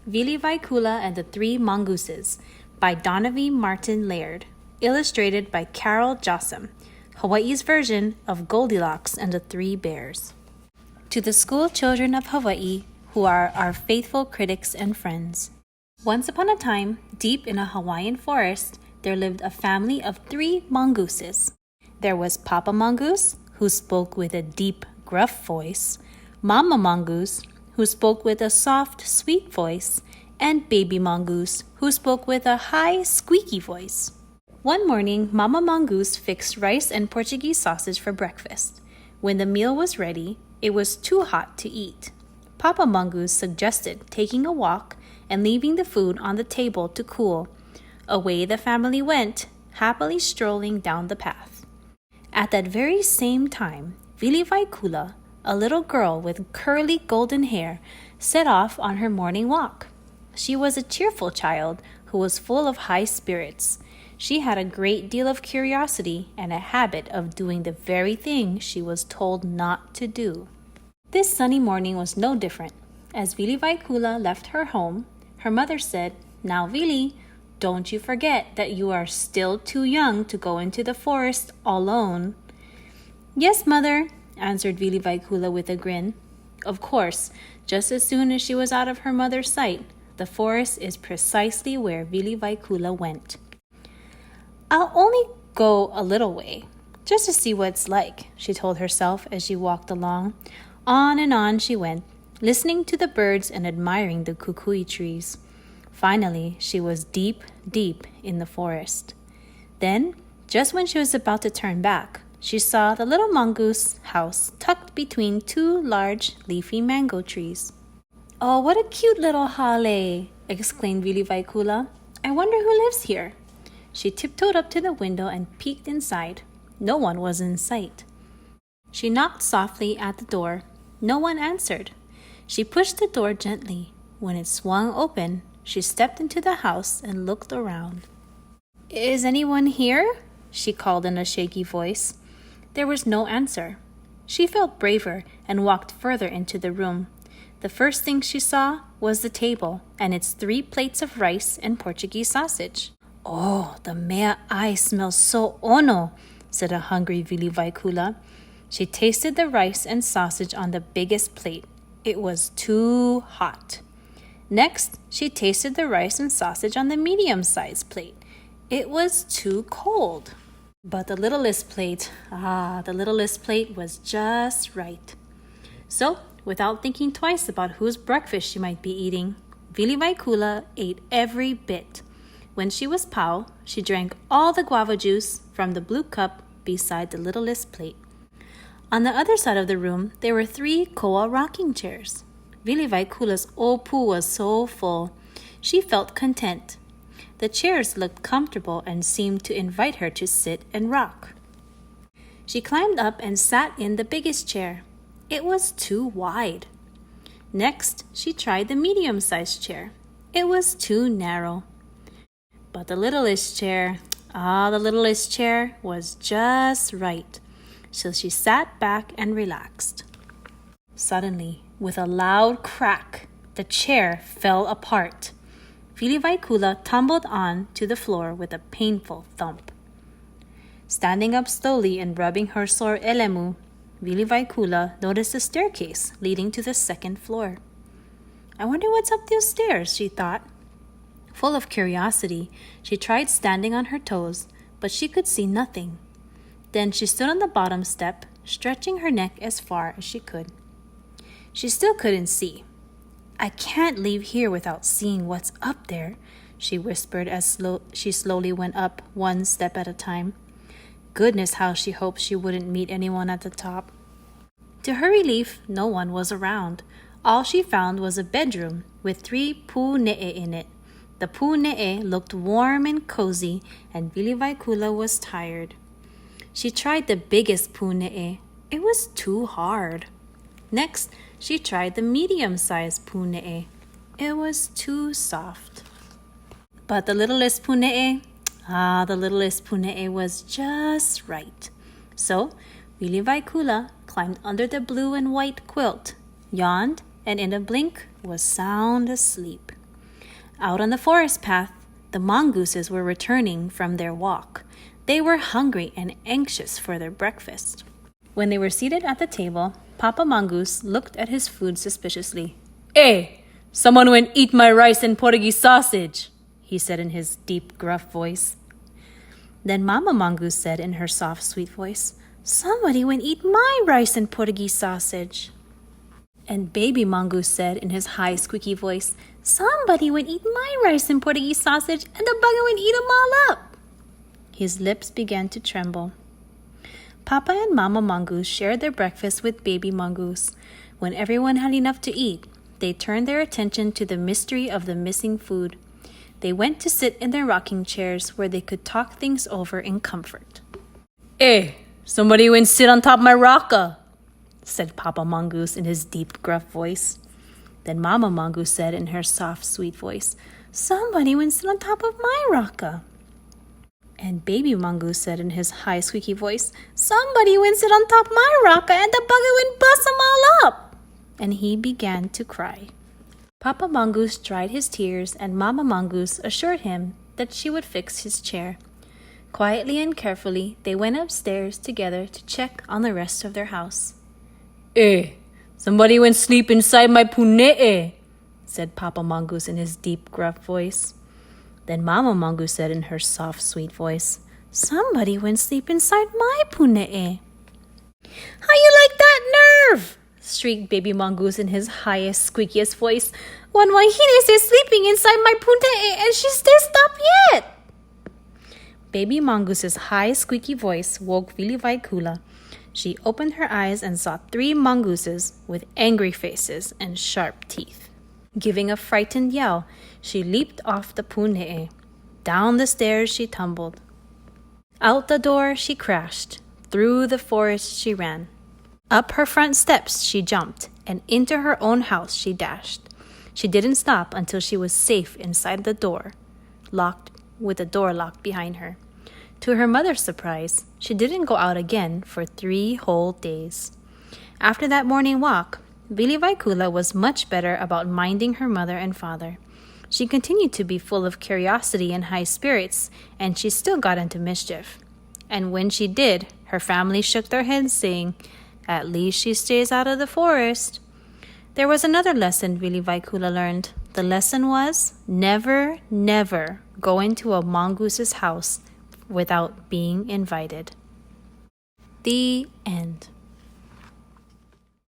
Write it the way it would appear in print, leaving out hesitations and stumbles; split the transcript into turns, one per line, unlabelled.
Wili, Kula, and the Three Mongooses by Donivee Martin Laird. Illustrated by Jossem. Hawaii's version of Goldilocks and the Three Bears. To the school children of Hawaii, who are our faithful critics and friends. Once upon a time, deep in a Hawaiian forest, there lived a family of 3 mongooses. There was Papa Mongoose, who spoke with a deep, gruff voice, Mama Mongoose, who spoke with a soft, sweet voice, and Baby Mongoose, who spoke with a high, squeaky voice. One morning, Mama Mongoose fixed rice and Portuguese sausage for breakfast. When the meal was ready, it was too hot to eat. Papa Mongoose suggested taking a walk and leaving the food on the table to cool. Away the family went, happily strolling down the path. At that very same time, Wili Kula, a little girl with curly golden hair, set off on her morning walk. She was a cheerful child who was full of high spirits. She had a great deal of curiosity and a habit of doing the very thing she was told not to do. This sunny morning was no different. As Wili Kula left her home, her mother said, "Now, Wili, don't you forget that you are still too young to go into the forest alone." "Yes, Mother," answered Wili Kula with a grin. Of course, just as soon as she was out of her mother's sight, the forest is precisely where Wili Kula went. "I'll only go a little way, just to see what it's like," she told herself as she walked along. On and on she went, listening to the birds and admiring the kukui trees. Finally, she was deep, deep in the forest. Then, just when she was about to turn back, she saw the little mongoose house tucked between 2 large, leafy mango trees. "Oh, what a cute little hale!" exclaimed Wili Kula. "I wonder who lives here." She tiptoed up to the window and peeked inside. No one was in sight. She knocked softly at the door. No one answered. She pushed the door gently. When it swung open, she stepped into the house and looked around. "Is anyone here?" she called in a shaky voice. There was no answer. She felt braver and walked further into the room. The first thing she saw was the table and its 3 plates of rice and Portuguese sausage. "Oh, the mea ai smells so ono," said a hungry Wili Kula. She tasted the rice and sausage on the biggest plate. It was too hot. Next, she tasted the rice and sausage on the medium-sized plate. It was too cold. But the littlest plate was just right. So, without thinking twice about whose breakfast she might be eating, Wili Kula ate every bit. When she was pau, she drank all the guava juice from the blue cup beside the littlest plate. On the other side of the room, there were 3 koa rocking chairs. Wili Kula's opu was so full. She felt content. The chairs looked comfortable and seemed to invite her to sit and rock. She climbed up and sat in the biggest chair. It was too wide. Next, she tried the medium-sized chair. It was too narrow. But the littlest chair was just right. So she sat back and relaxed. Suddenly, with a loud crack, the chair fell apart. Wili Kula tumbled on to the floor with a painful thump. Standing up slowly and rubbing her sore elemu, Wili Kula noticed a staircase leading to the 2nd floor. "I wonder what's up those stairs," she thought. Full of curiosity, she tried standing on her toes, but she could see nothing. Then she stood on the bottom step, stretching her neck as far as she could. She still couldn't see. "I can't leave here without seeing what's up there," she whispered as she slowly went up 1 step at a time. Goodness, how she hoped she wouldn't meet anyone at the top. To her relief, no one was around. All she found was a bedroom with 3 pu'ne'e in it. The pu'ne'e looked warm and cozy, and Wili Kula was tired. She tried the biggest pu'ne'e. It was too hard. Next, she tried the medium-sized pu'ne'e. It was too soft. But the littlest pu'ne'e was just right. So, Wili Kula climbed under the blue and white quilt, yawned, and in a blink was sound asleep. Out on the forest path, the mongooses were returning from their walk. They were hungry and anxious for their breakfast. When they were seated at the table, Papa Mongoose looked at his food suspiciously. "Hey, someone went eat my rice and Portuguese sausage," he said in his deep, gruff voice. Then Mama Mongoose said in her soft, sweet voice, "Somebody went eat my rice and Portuguese sausage." And Baby Mongoose said in his high, squeaky voice, "Somebody went eat my rice and Portuguese sausage, and the bugger went eat 'em all up." His lips began to tremble. Papa and Mama Mongoose shared their breakfast with Baby Mongoose. When everyone had enough to eat, they turned their attention to the mystery of the missing food. They went to sit in their rocking chairs where they could talk things over in comfort. "Hey, somebody went sit on top my rocker," said Papa Mongoose in his deep, gruff voice. Then Mama Mongoose said in her soft, sweet voice, "Somebody went sit on top of my rocker." And Baby Mongoose said in his high, squeaky voice, "Somebody went sit on top my rocker and the bugger went bust 'em all up." And he began to cry. Papa Mongoose dried his tears, and Mama Mongoose assured him that she would fix his chair. Quietly and carefully, they went upstairs together to check on the rest of their house. "Hey, somebody went sleep inside my punee," said Papa Mongoose in his deep, gruff voice. Then Mama Mongoose said in her soft, sweet voice, "Somebody went sleep inside my punee." "How you like that nerve?" shrieked Baby Mongoose in his highest, squeakiest voice. "One Wahines is sleeping inside my punee and she stays up yet." Baby Mongoose's high, squeaky voice woke Wili Kula. She opened her eyes and saw 3 mongooses with angry faces and sharp teeth. Giving a frightened yell, she leaped off the punee. Down the stairs she tumbled. Out the door she crashed. Through the forest she ran. Up her front steps she jumped, and into her own house she dashed. She didn't stop until she was safe inside the door, with the door locked behind her. To her mother's surprise, she didn't go out again for 3 whole days. After that morning walk, Wili Kula was much better about minding her mother and father. She continued to be full of curiosity and high spirits, and she still got into mischief. And when she did, her family shook their heads, saying, "At least she stays out of the forest." There was another lesson Wili Kula learned. The lesson was, never, never go into a mongoose's house without being invited. The end.